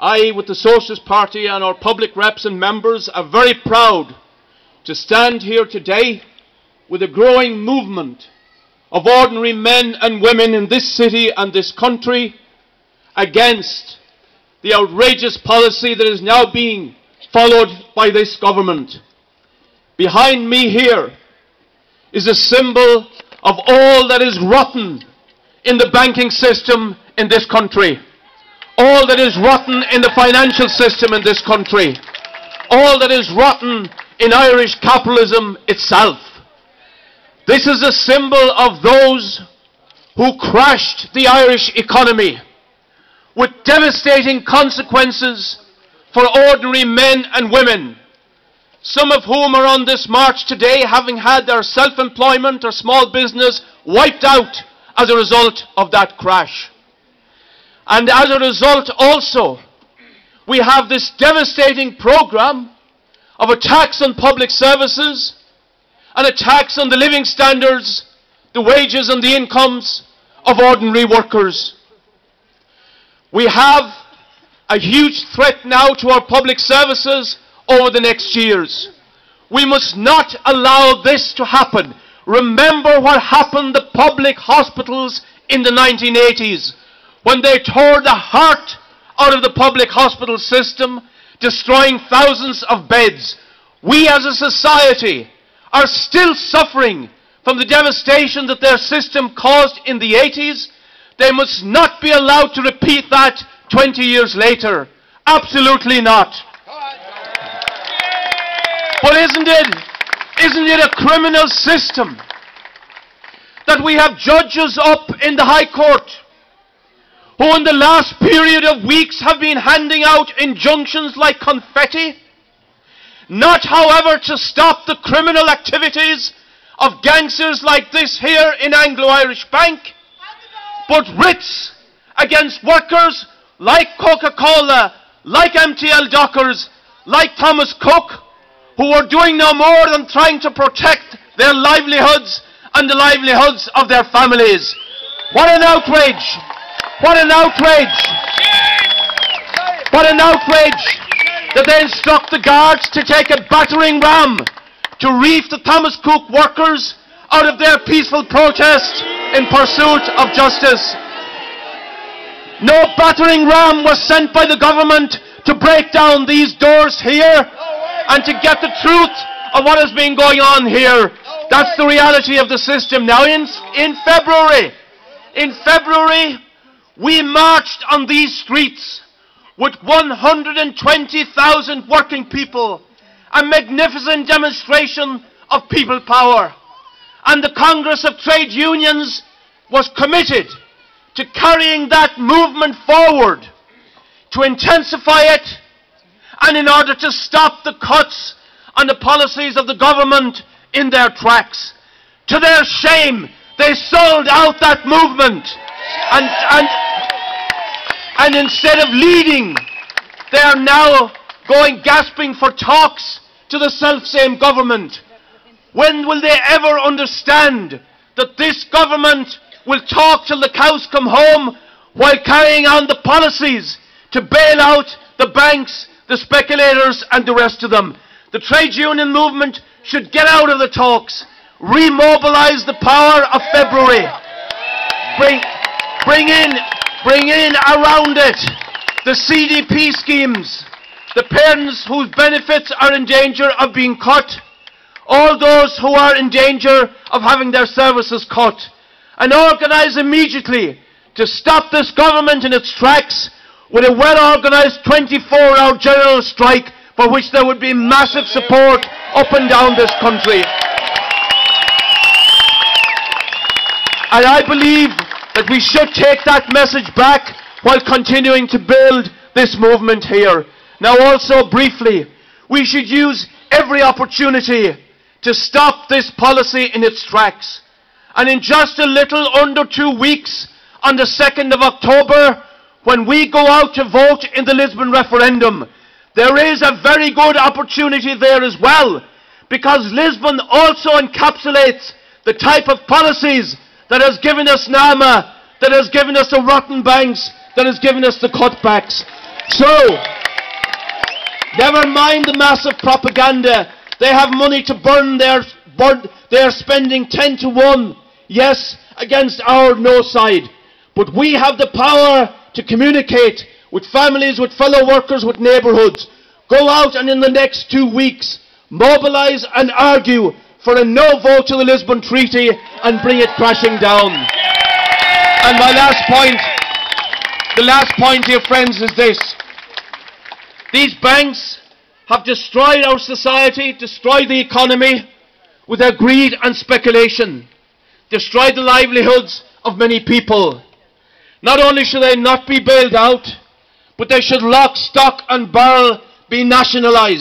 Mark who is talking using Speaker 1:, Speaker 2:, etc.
Speaker 1: I, with the Socialist Party and our public reps and members, are very proud to stand here today with a growing movement of ordinary men and women in this city and this country against the outrageous policy that is now being followed by this government. Behind me here is a symbol of all that is rotten in the banking system in this country, all that is rotten in the financial system in this country, all that is rotten in Irish capitalism itself. This is a symbol of those who crashed the Irish economy with devastating consequences for ordinary men and women, some of whom are on this march today having had their self-employment or small business wiped out as a result of that crash. And as a result also, we have this devastating program of a tax on public services and a tax on the living standards, the wages and the incomes of ordinary workers. We have a huge threat now to our public services over the next years. We must not allow this to happen. Remember what happened to public hospitals in the 1980s, when they tore the heart out of the public hospital system, destroying thousands of beds. We as a society are still suffering from the devastation that their system caused in the 80s. They must not be allowed to repeat that 20 years later. Absolutely not. But isn't it a criminal system that we have judges up in the High Court who in the last period of weeks have been handing out injunctions like confetti, not however to stop the criminal activities of gangsters like this here in Anglo Irish Bank, but writs against workers like Coca-Cola, like MTL Dockers, like Thomas Cook, who are doing no more than trying to protect their livelihoods and the livelihoods of their families. What an outrage! What an outrage! What an outrage that they instruct the guards to take a battering ram to reef the Thomas Cook workers out of their peaceful protest in pursuit of justice. No battering ram was sent by the government to break down these doors here and to get the truth of what has been going on here. That's the reality of the system. Now in February, we marched on these streets with 120,000 working people, a magnificent demonstration of people power. And the Congress of Trade Unions was committed to carrying that movement forward, to intensify it, and in order to stop the cuts on the policies of the government in their tracks. To their shame, they sold out that movement, and instead of leading, they are now going gasping for talks to the self-same government. When will they ever understand that this government will talk till the cows come home while carrying on the policies to bail out the banks, the speculators and the rest of them? The trade union movement should get out of the talks, remobilise the power of February, bring in around it the CDP schemes, the parents whose benefits are in danger of being cut, all those who are in danger of having their services cut, and organise immediately to stop this government in its tracks with a well-organised 24-hour general strike for which there would be massive support up and down this country. And I believe that we should take that message back while continuing to build this movement here. Now also briefly, we should use every opportunity to stop this policy in its tracks. And in just a little under 2 weeks, on the 2nd of October, when we go out to vote in the Lisbon referendum, there is a very good opportunity there as well, because Lisbon also encapsulates the type of policies that has given us NAMA, that has given us the rotten banks, that has given us the cutbacks. So, never mind the massive propaganda. They have money to burn. They are spending 10 to 1, yes, against our no side. But we have the power to communicate with families, with fellow workers, with neighbourhoods. Go out and in the next 2 weeks, mobilise and argue for a no vote to the Lisbon Treaty and bring it crashing down. And my last point, the last point, dear friends, is this. These banks have destroyed our society, destroyed the economy with their greed and speculation, destroyed the livelihoods of many people. Not only should they not be bailed out, but they should lock, stock and barrel be nationalised.